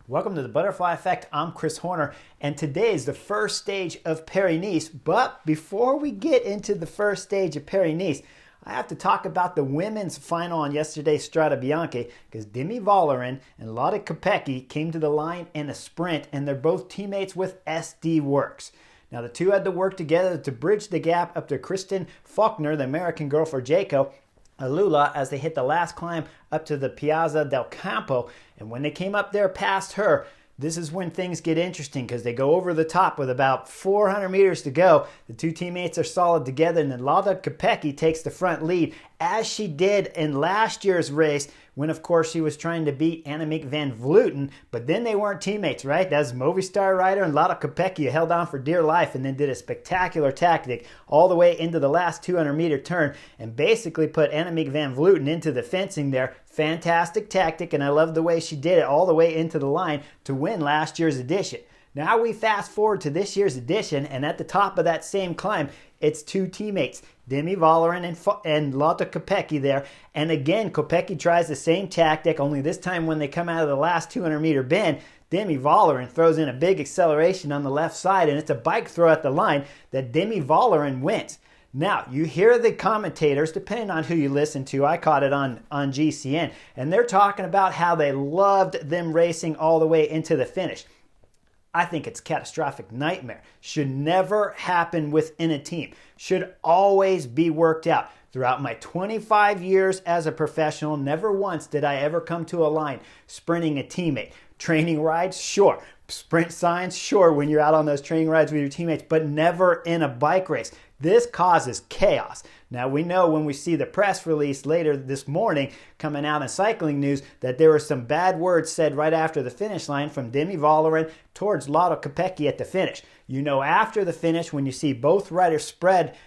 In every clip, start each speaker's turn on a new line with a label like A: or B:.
A: Welcome to the Butterfly Effect. I'm Chris Horner, and today is the first stage of Paris-Nice. But before we get into the first stage of Paris-Nice, I have to talk about the women's final on yesterday's Strade Bianche, because Demi Vollering and Lotte Kopecky came to the line in a sprint, and they're both teammates with SD Worx. Now, the two had to work together to bridge the gap up to Kristen Faulkner, the American girl for Jaco Alula, as they hit the last climb up to the Piazza del Campo. And when they came up there past her, this is when things get interesting, because they go over the top with about 400 meters to go. The two teammates are solid together, and then Lotte Kopecky takes the front lead, as she did in last year's race, when of course she was trying to beat Annemiek van Vleuten, but then they weren't teammates, right? That's Movistar rider and Lotte Kopecky, who held on for dear life and then did a spectacular tactic all the way into the last 200-meter turn and basically put Annemiek van Vleuten into the fencing there. Fantastic tactic, and I love the way she did it all the way into the line to win last year's edition. Now we fast forward to this year's edition, and at the top of that same climb, it's two teammates, Demi Vollering and Lotte Kopecky there. And again, Kopecky tries the same tactic, only this time when they come out of the last 200-meter bend, Demi Vollering throws in a big acceleration on the left side, and it's a bike throw at the line that Demi Vollering wins. Now, you hear the commentators, depending on who you listen to, I caught it on GCN, and they're talking about how they loved them racing all the way into the finish. I think it's a catastrophic nightmare. Should never happen within a team. Should always be worked out. Throughout my 25 years as a professional, never once did I ever come to a line sprinting a teammate. Training rides, sure. Sprint signs, sure, when you're out on those training rides with your teammates, but never in a bike race. This causes chaos. Now, we know when we see the press release later this morning coming out in cycling news that there were some bad words said right after the finish line from Demi Vollering towards Lotte Kopecky at the finish. You know, after the finish, when you see both riders spread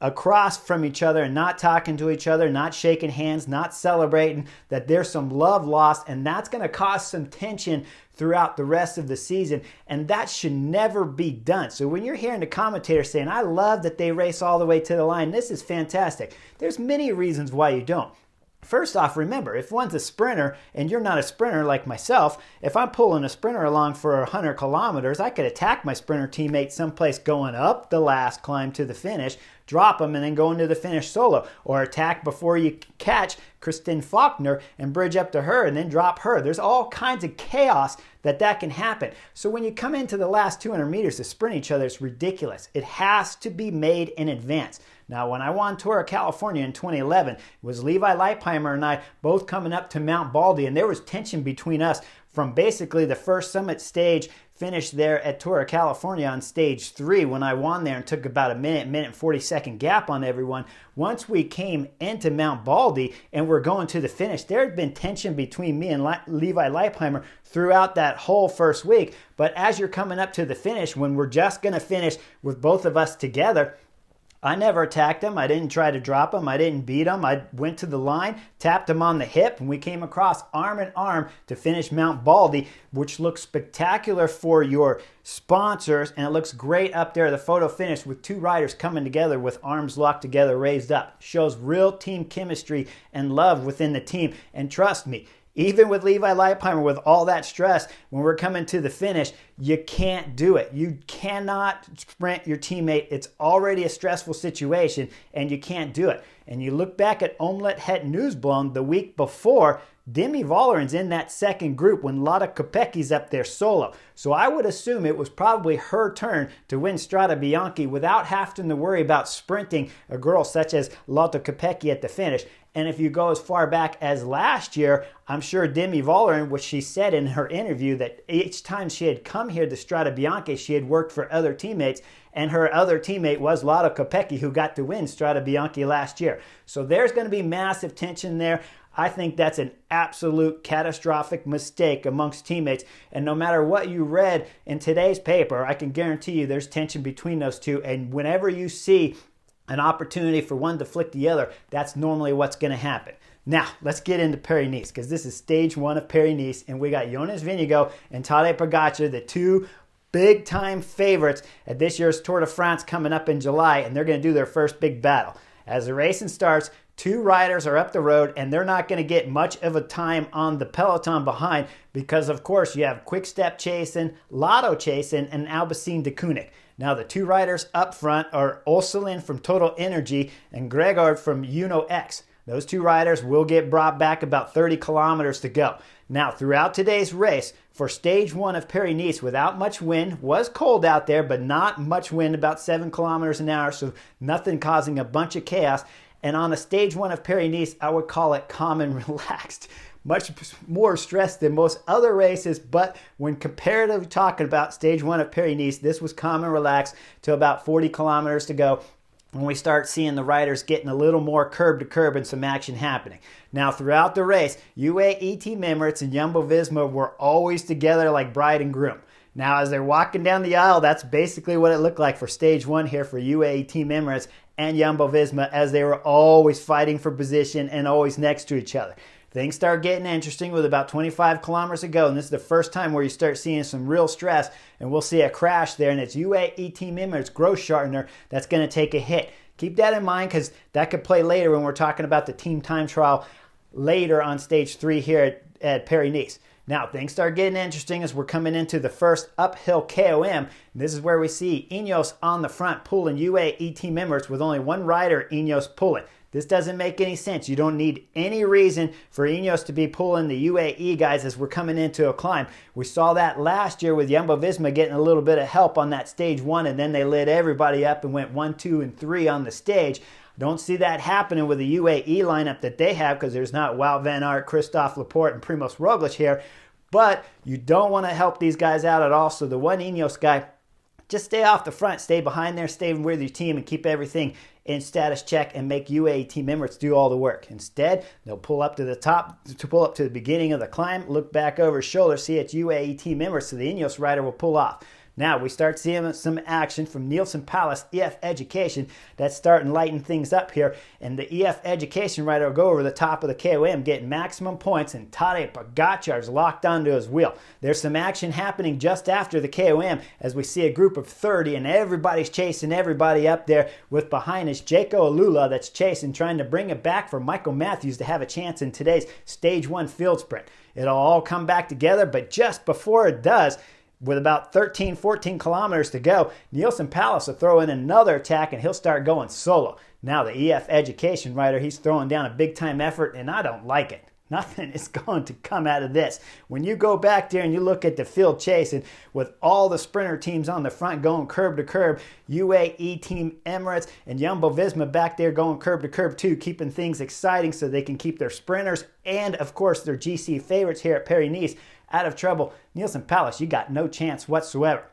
A: across from each other and not talking to each other, not shaking hands, not celebrating, that there's some love lost, and that's going to cause some tension throughout the rest of the season, and that should never be done. So when you're hearing the commentators saying, I love that they race all the way to the line, this is fantastic, there's many reasons why you don't. First off, remember, if one's a sprinter and you're not a sprinter like myself, if I'm pulling a sprinter along for 100 kilometers, I could attack my sprinter teammate someplace going up the last climb to the finish, drop them, and then go into the finish solo. Or attack before you catch Kristen Faulkner and bridge up to her and then drop her. There's all kinds of chaos that can happen. So when you come into the last 200 meters to sprint each other, it's ridiculous. It has to be made in advance. Now, when I won Tour of California in 2011, it was Levi Leipheimer and I both coming up to Mount Baldy, and there was tension between us from basically the first summit stage finish there at Tour of California on stage 3 when I won there and took about a minute and 40-second gap on everyone. Once we came into Mount Baldy and we're going to the finish, there had been tension between me and Levi Leipheimer throughout that whole first week. But as you're coming up to the finish, when we're just going to finish with both of us together, I never attacked him. I didn't try to drop him. I didn't beat him. I went to the line, tapped him on the hip, and we came across arm in arm to finish Mount Baldy, which looks spectacular for your sponsors, and it looks great up there, the photo finish with two riders coming together with arms locked together, raised up. Shows real team chemistry and love within the team. And trust me, even with Levi Leipheimer, with all that stress, when we're coming to the finish, you can't do it. You cannot sprint your teammate. It's already a stressful situation, and you can't do it. And you look back at Omlet Het Nieuwsblad the week before, Demi Vollering's in that second group when Lotte Kopecky's up there solo. So I would assume it was probably her turn to win Strade Bianche without having to worry about sprinting a girl such as Lotte Kopecky at the finish. And if you go as far back as last year, I'm sure Demi Vollering, which she said in her interview, that each time she had come here to Strade Bianche, she had worked for other teammates, and her other teammate was Lotte Kopecky, who got to win Strade Bianche last year. So there's going to be massive tension there. I think that's an absolute catastrophic mistake amongst teammates. And no matter what you read in today's paper, I can guarantee you there's tension between those two. And whenever you see an opportunity for one to flick the other, that's normally what's going to happen. Now, let's get into Paris-Nice, because this is stage 1 of Paris-Nice, and we got Jonas Vingegaard and Tadej Pogačar, the two big-time favorites at this year's Tour de France coming up in July, and they're going to do their first big battle. As the racing starts, Two riders are up the road, and they're not going to get much of a time on the peloton behind because, of course, you have Quick Step chasing, Lotto chasing, and Albacin de Koenig. Now, the two riders up front are Ursulin from Total Energy and Gregor from Uno X. Those two riders will get brought back about 30 kilometers to go. Now, throughout today's race, for stage 1 of Paris-Nice, without much wind, was cold out there, but not much wind, about 7 kilometers an hour, so nothing causing a bunch of chaos. And on the stage 1 of Paris-Nice, I would call it calm and relaxed. Much more stressed than most other races, but when comparatively talking about stage 1 of Paris-Nice, this was calm and relaxed to about 40 kilometers to go, when we start seeing the riders getting a little more curb to curb and some action happening. Now, throughout the race, UAE Team Emirates and Jumbo-Visma were always together like bride and groom. Now, as they're walking down the aisle, that's basically what it looked like for stage 1 here for UAE Team Emirates and Jumbo-Visma, as they were always fighting for position and always next to each other. Things start getting interesting with about 25 kilometers to go, and this is the first time where you start seeing some real stress, and we'll see a crash there, and it's UAE Team Emirates Grossschartner that's going to take a hit. Keep that in mind because that could play later when we're talking about the team time trial later on stage 3 here at Paris-Nice. Now, things start getting interesting as we're coming into the first uphill KOM. This is where we see Ineos on the front pulling UAE Team Emirates with only one rider, Ineos, pulling. This doesn't make any sense. You don't need any reason for Ineos to be pulling the UAE guys as we're coming into a climb. We saw that last year with Jumbo-Visma getting a little bit of help on that stage 1, and then they lit everybody up and went 1, 2, and 3 on the stage. Don't see that happening with the UAE lineup that they have because there's not Wout van Aert, Christophe Laporte, and Primoz Roglic here. But you don't want to help these guys out at all. So the one Ineos guy, just stay off the front, stay behind there, stay with your team, and keep everything in status check and make UAE Team Emirates do all the work. Instead, they'll pull up to the top, to pull up to the beginning of the climb, look back over his shoulder, see it's UAE Team Emirates, so the Ineos rider will pull off. Now we start seeing some action from Nielsen Palace EF Education that's starting to lighten things up here. And the EF Education rider will go over the top of the KOM, getting maximum points, and Tadej Pogačar is locked onto his wheel. There's some action happening just after the KOM as we see a group of 30 and everybody's chasing everybody up there, with behind us Jaco Alula that's chasing, trying to bring it back for Michael Matthews to have a chance in today's stage 1 field sprint. It'll all come back together, but just before it does, with about 13, 14 kilometers to go, Nielsen Palace will throw in another attack and he'll start going solo. Now the EF Education rider, he's throwing down a big time effort, and I don't like it. Nothing is going to come out of this. When you go back there and you look at the field chase, and with all the sprinter teams on the front going curb to curb, UAE Team Emirates and Jumbo-Visma back there going curb to curb too, keeping things exciting so they can keep their sprinters and, of course, their GC favorites here at Paris-Nice out of trouble. Nielsen Palace, you got no chance whatsoever.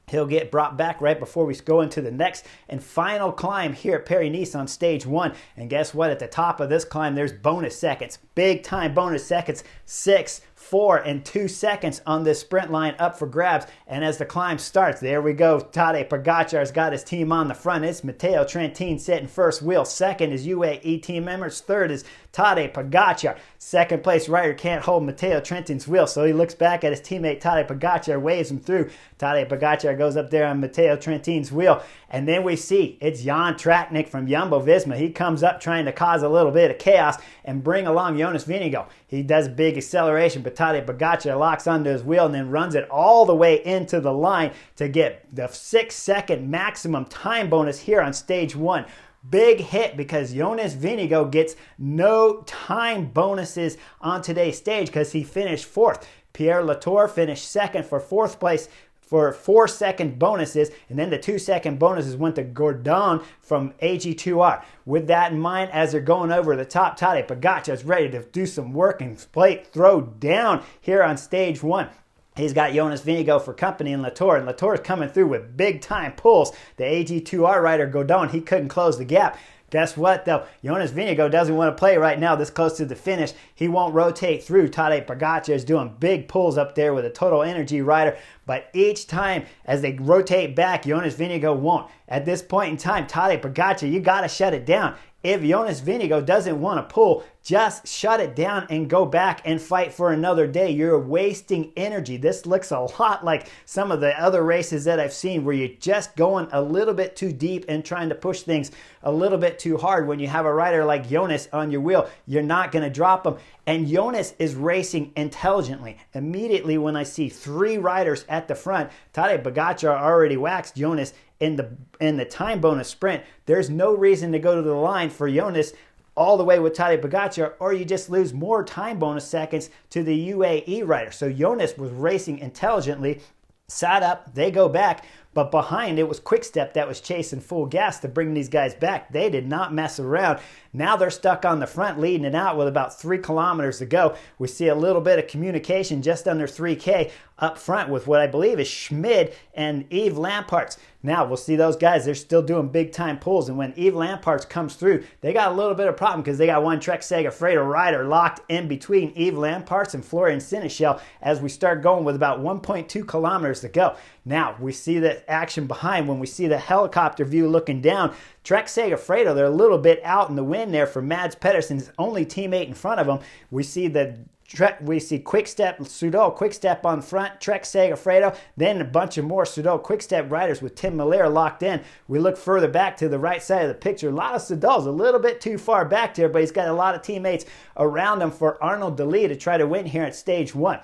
A: He'll get brought back right before we go into the next and final climb here at Paris-Nice on stage 1. And guess what? At the top of this climb, there's bonus seconds. Big time bonus seconds. 6, 4, and 2 seconds on this sprint line up for grabs. And as the climb starts, there we go. Tadej Pogačar's got his team on the front. It's Matteo Trentin sitting first wheel. Second is UAE Team Emirates. Third is Tadej Pogačar. Second place rider can't hold Matteo Trentin's wheel, so he looks back at his teammate Tadej Pogačar, waves him through. Tadej Pogačar goes up there on Matteo Trentin's wheel. And then we see it's Jan Tratnik from Jumbo-Visma. He comes up trying to cause a little bit of chaos and bring along Jonas Vingegaard. He does big acceleration, but Tadej Pogačar locks onto his wheel and then runs it all the way into the line to get the 6-second maximum time bonus here on stage 1. Big hit because Jonas Vingegaard gets no time bonuses on today's stage because he finished 4th. Pierre Latour finished 2nd for 4th place for 4-second bonuses, and then the 2-second bonuses went to Gordon from AG2R. With that in mind, as they're going over the top, Tadej Pogačar is ready to do some work and throw down here on stage 1. He's got Jonas Vingegaard for company and Latour is coming through with big time pulls. The AG2R rider Godon, he couldn't close the gap. Guess what though? Jonas Vingegaard doesn't want to play right now this close to the finish. He won't rotate through. Tadej Pogačar is doing big pulls up there with a Total Energy rider, but each time as they rotate back, Jonas Vingegaard won't. At this point in time, Tadej Pogačar, you got to shut it down. if Jonas Vingegaard doesn't want to pull, just shut it down and go back and fight for another day. You're wasting energy. This looks a lot like some of the other races that I've seen where you're just going a little bit too deep and trying to push things a little bit too hard. When you have a rider like Jonas on your wheel, you're not going to drop him. And Jonas is racing intelligently. Immediately when I see 3 riders at the front, Tadej Pogačar already waxed Jonas in the time bonus sprint. There's no reason to go to the line for Jonas all the way with Tadej Pogačar, or you just lose more time bonus seconds to the UAE rider. So Jonas was racing intelligently, sat up, they go back, but behind it was Quick-Step that was chasing full gas to bring these guys back. They did not mess around. Now they're stuck on the front leading it out with about 3 kilometers to go. We see a little bit of communication just under 3K up front with what I believe is Schmid and Yves Lamparts. Now we'll see those guys, they're still doing big time pulls, and when Yves Lamparts comes through, they got a little bit of problem because they got one Trek Segafredo rider locked in between Yves Lamparts and Florian Seneschal as we start going with about 1.2 kilometers to go. Now we see the action behind when we see the helicopter view looking down. Trek Segafredo, they're a little bit out in the wind there for Mads Pedersen's only teammate in front of him. We see Quick-Step, Sudal Quick-Step on front, Trek Segafredo, then a bunch of more Sudal Quick-Step riders with Tim Miller locked in. We look further back to the right side of the picture. A lot of Sudal's a little bit too far back there, but he's got a lot of teammates around him for Arnaud Delis to try to win here at stage 1.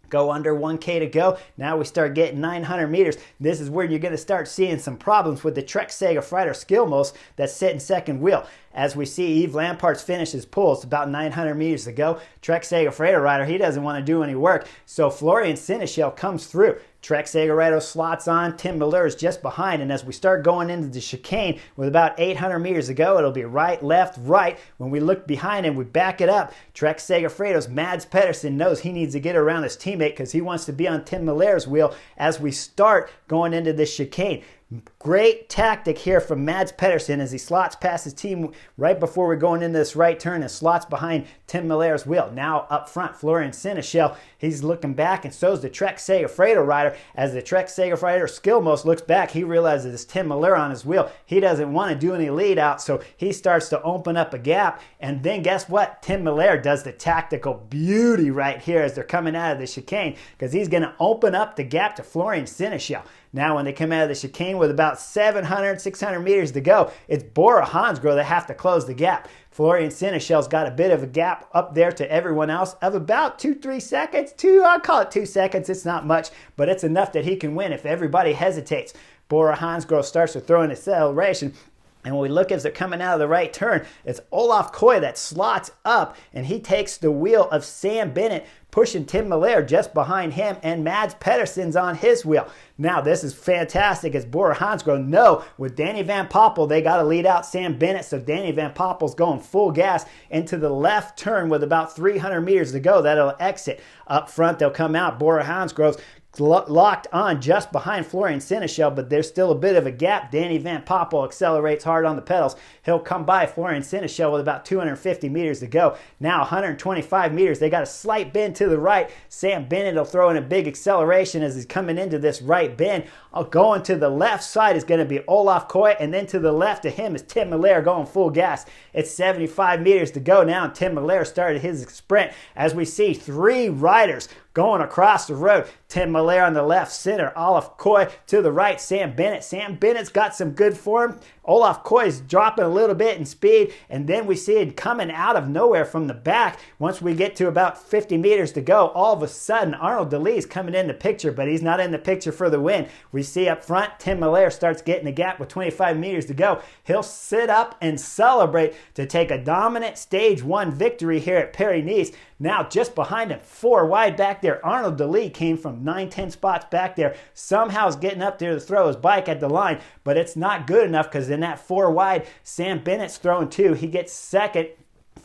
A: Go under 1K to go. Now we start getting 900 meters. This is where you're going to start seeing some problems with the Trek Segafredo Skillmos that's sitting second wheel. As we see Yves Lamparts finish his pull, it's about 900 meters to go. Trek Segafredo rider, he doesn't want to do any work. So Florian Seneschal comes through. Trek Segafredo slots on. Tim Miller is just behind. And as we start going into the chicane with about 800 meters to go, it'll be right, left, right. When we look behind him, we back it up. Trek Segafredo's Mads Pedersen knows he needs to get around his teammate because he wants to be on Tim Miller's wheel as we start going into this chicane. Great tactic here from Mads Pedersen as he slots past his team right before we're going into this right turn and slots behind Tim Miller's wheel. Now up front, Florian Seneschal, he's looking back, and so is the Trek Segafredo rider. As the Trek Segafredo Skillmos looks back, he realizes it's Tim Miller on his wheel. He doesn't want to do any lead out, so he starts to open up a gap. And then guess what? Tim Miller does the tactical beauty right here as they're coming out of the chicane, because he's going to open up the gap to Florian Seneschal. Now when they come out of the chicane with about 700, 600 meters to go, it's Bora Hansgrohe that have to close the gap. Florian Seneschal's got a bit of a gap up there to everyone else of about 2-3 seconds. I'll call it 2 seconds. It's not much, but it's enough that he can win if everybody hesitates. Bora Hansgrohe starts to throw an acceleration. And when we look as they're coming out of the right turn, it's Olaf Koy that slots up, and he takes the wheel of Sam Bennett, pushing Tim Miller just behind him, and Mads Pedersen's on his wheel. Now, this is fantastic as Bora Hansgrohe know with Danny Van Poppel, they got to lead out Sam Bennett, so Danny Van Poppel's going full gas into the left turn with about 300 meters to go. That'll exit. Up front, they'll come out. Bora Hansgrohe's locked on just behind Florian Seneschal, but there's still a bit of a gap. Danny Van Poppel accelerates hard on the pedals. He'll come by Florian Seneschal with about 250 meters to go. Now 125 meters. They got a slight bend to the right. Sam Bennett will throw in a big acceleration as he's coming into this right bend. Going to the left side is going to be Olaf Koy, and then to the left of him is Tim Miller going full gas. It's 75 meters to go now, and Tim Miller started his sprint as we see 3 riders going across the road. Tim Miller on the left, center. Olaf Koy to the right. Sam Bennett. Sam Bennett's got some good form. Olaf Koy's dropping a little bit in speed, and then we see it coming out of nowhere from the back. Once we get to about 50 meters to go, all of a sudden, Arnaud Delis coming in the picture, but he's not in the picture for the win. We see up front, Tim Miller starts getting a gap with 25 meters to go. He'll sit up and celebrate to take a dominant stage 1 victory here at Paris-Nice. Now just behind him, 4 wide back there, Arnaud Delis came from 9-10 spots back there. Somehow is getting up there to throw his bike at the line, but it's not good enough because in that 4 wide, Sam Bennett's throwing 2. He gets second.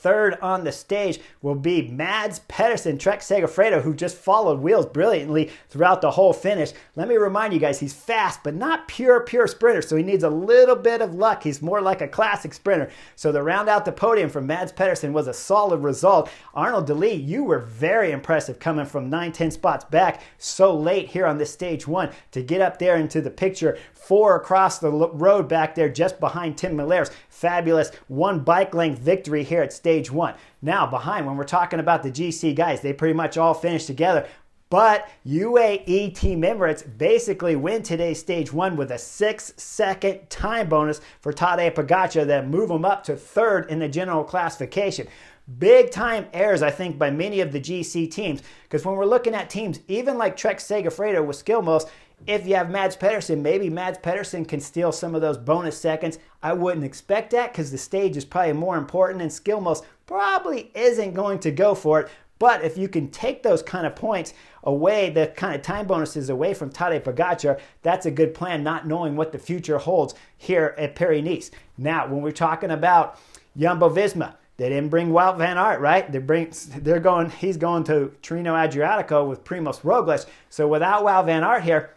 A: third on the stage will be Mads Pedersen, Trek Segafredo, who just followed wheels brilliantly throughout the whole finish. Let me remind you guys, he's fast, but not pure sprinter, so he needs a little bit of luck. He's more like a classic sprinter. So to round out the podium for Mads Pedersen was a solid result. Arnold De Lee, you were very impressive coming from 9-10 spots back so late here on this stage one to get up there into the picture, 4 across the road back there just behind Tim Miller's fabulous 1 bike length victory here at stage one. Now behind, when we're talking about the GC guys, they pretty much all finished together. But UAE Team Emirates basically win today's stage one with a 6-second time bonus for Tadej Pogačar that move him up to third in the general classification. Big time errors, I think, by many of the GC teams, because when we're looking at teams, even like Trek Segafredo with Skilmos, if you have Mads Pedersen, maybe Mads Pedersen can steal some of those bonus seconds. I wouldn't expect that because the stage is probably more important, and Skilmos probably isn't going to go for it. But if you can take those kind of points away, the kind of time bonuses away from Tadej Pogačar, that's a good plan, not knowing what the future holds here at Paris-Nice. Now, when we're talking about Jumbo-Visma, they didn't bring Wout van Aert, right? He's going to Trino Adriatico with Primoz Roglic. So without Wout van Aert here,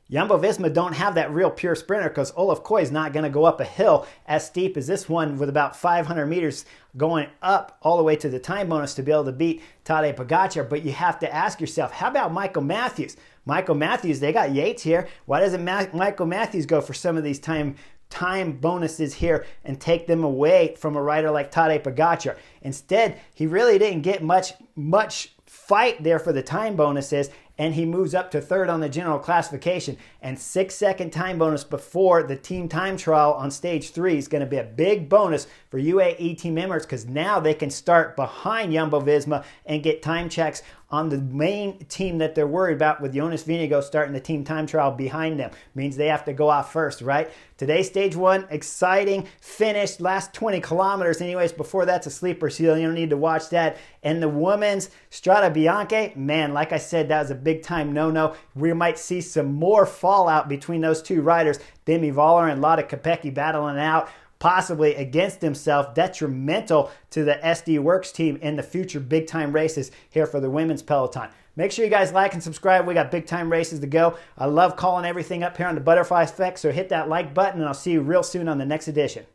A: Jumbo-Visma don't have that real pure sprinter because Olaf Koy is not going to go up a hill as steep as this one with about 500 meters going up all the way to the time bonus to be able to beat Tadej Pogačar. But you have to ask yourself, how about Michael Matthews? Michael Matthews, they got Yates here. Why doesn't Michael Matthews go for some of these time bonuses here and take them away from a rider like Tadej Pogačar? Instead, he really didn't get much fight there for the time bonuses, and he moves up to third on the general classification. And 6-second time bonus before the team time trial on stage 3 is going to be a big bonus for UAE Team Emirates, because now they can start behind Jumbo-Visma and get time checks on the main team that they're worried about, with Jonas Vingegaard starting the team time trial behind them. Means they have to go off first, right? Today's stage one, exciting finish, last 20 kilometers anyways. Before that's a sleeper, so you don't need to watch that. And the women's Strade Bianche, man, like I said, that was a big time no-no. We might see some more fallout between those two riders, Demi Voller and Lotte Kopecky, battling out, possibly against himself, detrimental to the SD Works team in the future big time races here for the women's peloton. Make sure you guys like and subscribe. We got big time races to go. I love calling everything up here on the Butterfly Effect, so hit that like button, and I'll see you real soon on the next edition.